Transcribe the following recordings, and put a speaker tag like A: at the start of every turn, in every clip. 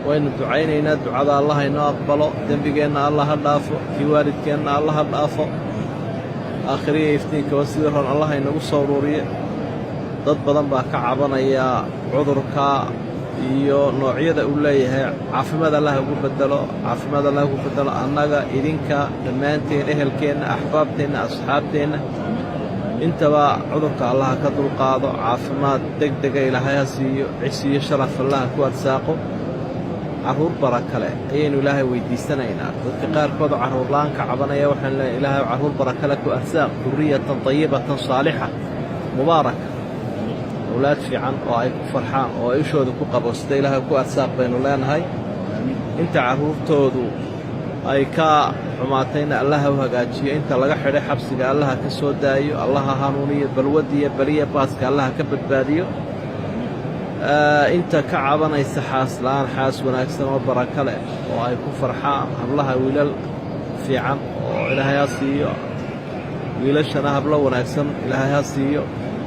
A: waynu ducaynaynaa ducada allah inoo aqbalo dembigeenna allah ha dhaafo kii waalidkeenna allah ha dhaafo aakhiriya iftiinkaba sidii ron allah inagu soo ururiye dad badan baa ka cabanaya cudurka iyo noocyada uu leeyahay caafimaad allah ugu bedelo caafimaad allah ugu bedelo annaga idinka dhammaanteen ehelkeenna axbaabteenna asxaabteenna intaba cudurka allah ka dulqaado caafimaad degdega ilaahay ha siiyo cisiyo sharaf allah ku arsaaqo carruur barakale ayaynu ilaahay weydiisanaynaa dadka qaarkood carruur la'aan ka cabanaya waxaan leeyahay ilaahay carruur barakale ku arsaaq durriyatan tayibatan saalixa mubaaraka awlaad fiican oo ay ku farxaan oo ay ishooda ku qabo sida ilaahay ku arsaaq baynu leenahay inta carruurtoodu ay ka xumaatayna allaha u hagaajiyo inta laga xidhay xabsiga allaha ka soo daayo allaha hanuuniyo balwadiyo beliya baaska allaha ka badbaadiyo inta ka cabanaysa xaas la'aan xaas wanaagsan oo baraka leh oo ay ku farxaan hablaha wiilal fiican oo ilaahay ha siiyo wiilashana hablo wanaagsan ilaahay ha siiyo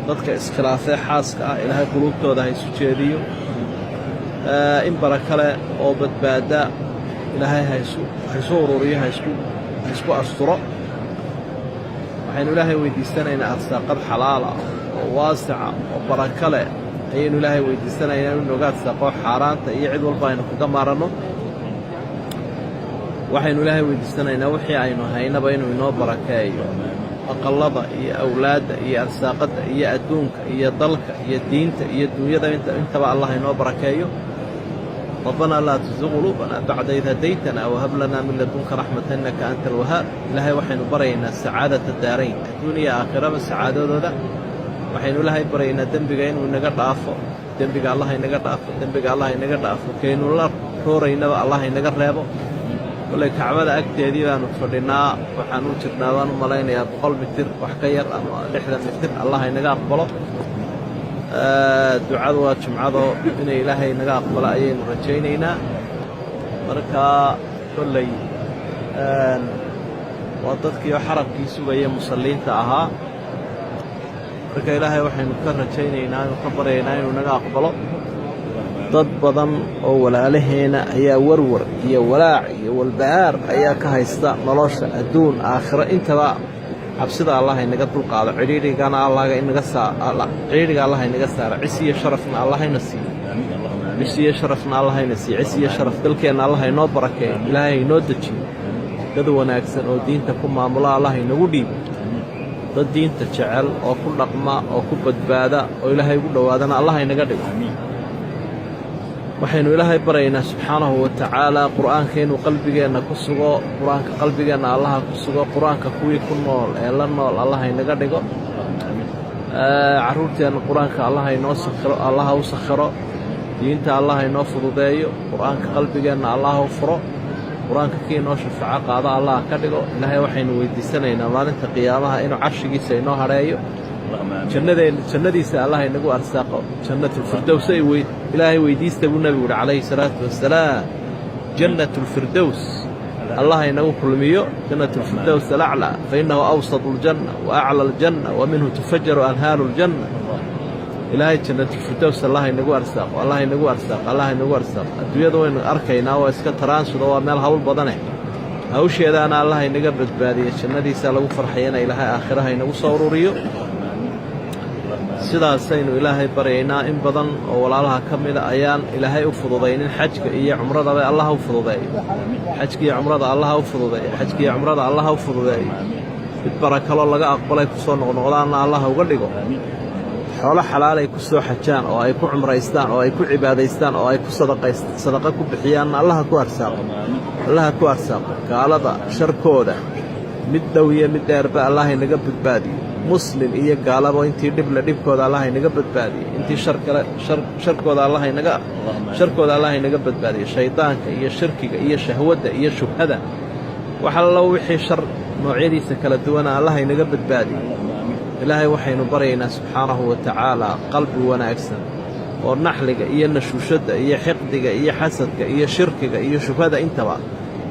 A: dadka iskhilaafee xaaska ah ilaahay quluubtooda ha isu jeediyo in baraka leh oo badbaada ilaahay ha isu ururiyo ha isku asturo waxaynu ilaahay weydiisanaynaa arsaaqad xalaala oo waasica oo baraka leh ayaynu ilaahay weydiisanaynaa inu nooga arsaaqo xaaraanta iyo cid walba aynu kaga maaranno waxaynu ilaahay weydiisanaynaa wixii aynu haynaba inuu inoo barakeeyo aqallada iyo awlaadda iyo arsaaqadda iyo adduunka iyo dalka iyo diinta iyo dunyada intaba allah inoo barakeeyo ربنا لا تزغ قلوبنا بعد إذ هديتنا وهب لنا من لدنك رحمة إنك أنت الوهاب إلهي وحين برينا سعادة الدارين الدنيا آخرة السعادة ذا وحين إلهي برينا دنبقين ونقر عفو دنبق الله ينقر عفو دنبق الله ينقر عفو كين الله رورينا الله ينقر رابو ولك عمد أكتي هذه نتفرنا وحنوترنا ونملينا يا بقلب متر وحكير لحظة متر الله ينقر قبله ducadu waa jumcado inay ilaahay naga aqbalo ayaynu rajaynaynaa marka kolley waa dadkii xarabkii sugaya musalliinta ahaa marka ilaahay waxaynu ka rajaynaynaa inuu ka baryaynaa inuu naga aqbalo dad badan oo walaalaheena ayaa warwar iyo walaac iyo walbahaar ayaa ka haysta nolosha adduun aakhiro intaba xabsida allah inaga dulqaado cidhiidhigana cidhiidhiga allah inaga saaro cisiyo sharafna allah ina siiyo cisiyo sharafna allah ina siiyo cisiyo sharaf dalkeenna allah inoo barakeeyo ilaahay inoo dejiyo dad wanaagsan oo diinta ku maamula allah inagu dhiibo dad diinta jecel oo ku dhaqma oo ku badbaada oo ilaahay ugu dhowaadana allah inaga dhigo waxaynu ilaahay baraynaa subxaanahu wa tacaala qur'aanka inuu qalbigeenna ku sugo qur'aanka qalbigeenna allaha ku sugo qur'aanka kuwii ku nool ee la nool allaha inaga dhigo carruurteenna qur'aanka allaha inoo sakhiro allaha u sakhiro diinta allaha inoo fududeeyo qur'aanka qalbigeenna allaha u furo qur'aanka kii inoo shafaaco qaado allaha ka dhigo ilaahay waxaynu weydiisanaynaa maalinta qiyaamaha inuu carshigiisa inoo hadheeyo jannadiisa allah inagu arsaaqo jannatulfirdows ilaahay weydiista buu nebigu yidhi calayhi salaatu wasalaam jannatulfirdows allah inagu kulmiyo jannatulfirdows alaclaa fainnahu awsatu aljanna wa acla aljanna wa minhu tufajaru anhaaru aljanna ilaahay jannatulfirdows allah inagu arsaaqo allah inagu arsaaqo allah inagu arsaaqo adduunyada waynu arkaynaa waa iska taraansuda waa meel hawl badaneh hawsheedaana allah inaga badbaadiya jannadiisa lagu farxayana ilaahay aakhiraha inagu soo ururiyo sidaasaynu ilaahay baryaynaa in badan oo walaalaha ka mida ayaan ilaahay u fududaynin xajka iyo cumradaba allah u fududeeyo xajka iyo cumrada allah u fududeeyo xajka iyo cumrada allah u fududeeyo mid barakaloo laga aqbalay ku soo noqnoqdaanna allah uga dhigo xoolo xalaalay ku soo xajaan oo ay ku cumraystaan oo ay ku cibaadaystaan oo ay ku sadaqa ku bixiyaanna allaha ku arsaaqo gaalada sharkooda mid dhow iyo mid dheerba allah inaga badbaadiyo muslim iyo gaalaba intii dhibla dhibkooda allah inaga badbaadiyo intii sharkooda allah inaga badbaadiyo shaydaanka iyo shirkiga iyo shahwadda iyo shubhada wax allo wixii shar noocyadiisa kala duwana allah inaga badbaadiyo ilaahay waxaynu baryaynaa subxaanahu wa tacaala qalbi wanaagsan oo naxliga iyo nashuushadda iyo xiqdiga iyo xasadka iyo shirkiga iyo shubhada intaba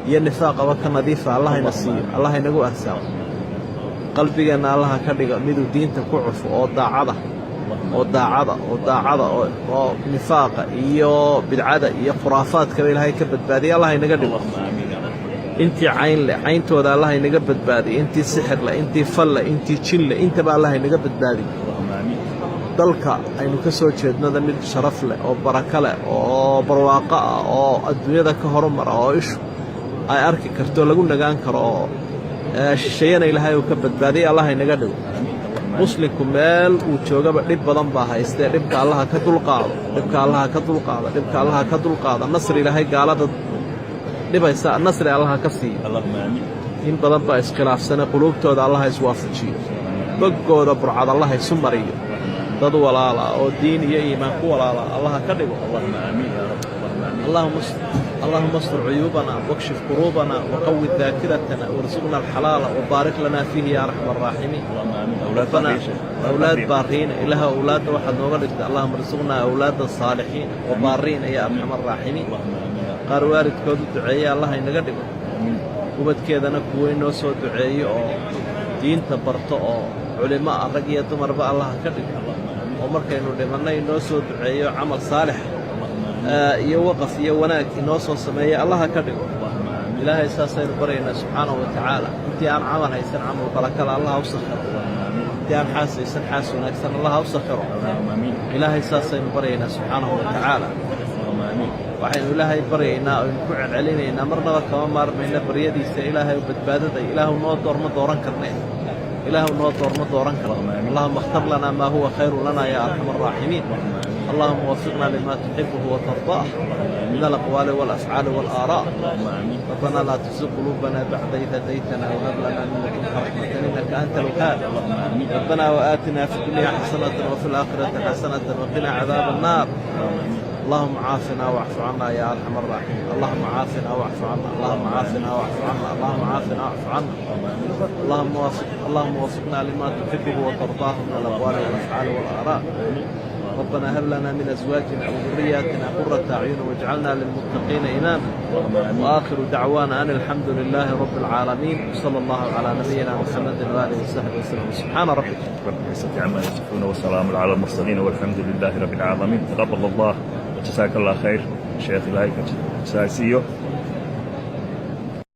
A: iyo nifaaqaba ka nadiifa allah ina siiyo allah inagu arsaaqo qalbigeenna allaha ka dhigo miduu diinta ku cufo oo daacada oo daacada oo nifaaqa iyo bidcada iyo khuraafaadkaba ilaahay ka badbaadiya allah inaga dhigo intii cayn leh cayntooda allah inaga badbaadiy intii sixir leh intii fal leh intii jin leh intaba allah inaga badbaadiy dalka aynu ka soo jeednada mid sharaf leh oo barako leh oo barwaaqo ah oo adduunyada ka horumara oo ishu ay arki karto lagu nagaan karo oo shisheeyana ilaahay uu ka badbaadiyay allah inaga dhigo muslimku meel uu joogaba dhib badan baa haystee dhibka allaha ka dulqaado dhibka allaha ka dulqaado dhibka allaha ka dulqaado nasri ilaahay gaalada dhibaysa nasri allaha ka siiyo in badan baa iskhilaafsana quluubtooda allaha iswaafajiyo boggooda burcad allaha isu mariyo dad walaala oo diin iyo iimaan ku walaala allaha ka dhigo اللهم استر عيوبنا واكشف كروبنا وقوي ذاكرتنا وارزقنا الحلال وبارك لنا فيه يا ارحم الراحمين. ربنا اولاد بارين الها اولاد واحد نوغلد اللهم ارزقنا اولاد صالحين وبارين يا ارحم الراحمين. قار والدكود دعيه الله inaga dhigo ubadkeedana kuwa inoo soo duceeyo oo diinta barto oo culimo rag iyo dumarba allah ka dhigo oo markaynu dhimanay inoo soo duceeyo amal saalix iyo waqaf iyo wanaag inoo soo sameeya allaha ka dhigo ilaahay saasaynu barayna subxaanahu wa tacaala intii aan camal haysan camal barakada allaha u sakhiro intii aan xaas haysan xaas wanaagsan allaha u sakhiro ilaahay saasaynu barayna subxaanahu wa tacaala waxaynu ilaahay baryaynaa oo ku celcelinaynaa marnaba kama maarmayna baryadiisa ilaahay badbaadada ilaahu noo doorma dooran karnay ilaahu noo doorma dooran karno allahumma اختر لنا ما هو خير لنا يا ارحم الراحمين. اللهم وفقنا لما تحبه وترضاه من الأقوال والأفعال والآراء. ربنا لا تزغ قلوبنا بعد إذ هديتنا وهب لنا من لدنك رحمة إنك أنت الوهاب. ربنا وآتنا في الدنيا حسنة وفي الآخرة حسنة وقنا عذاب النار. اللهم عافنا واعف عنا يا أرحم الراحمين. اللهم عافنا واعف عنا اللهم عافنا واعف عنا اللهم عافنا واعف عنا. اللهم وفقنا لما تحبه وترضاه من الأقوال والأفعال والآراء. ربنا هب لنا من أزواجنا وذرياتنا قرة أعين واجعلنا للمتقين إماما. وآخر دعوانا أن الحمد لله رب العالمين وصلى الله على نبينا محمد وآله وصحبه وسلم. سبحان ربك
B: رب العزة عما يصفون وسلام على المرسلين والحمد لله رب العالمين. تقبل الله وجزاك الله خير شيخ الهيكل ساسيو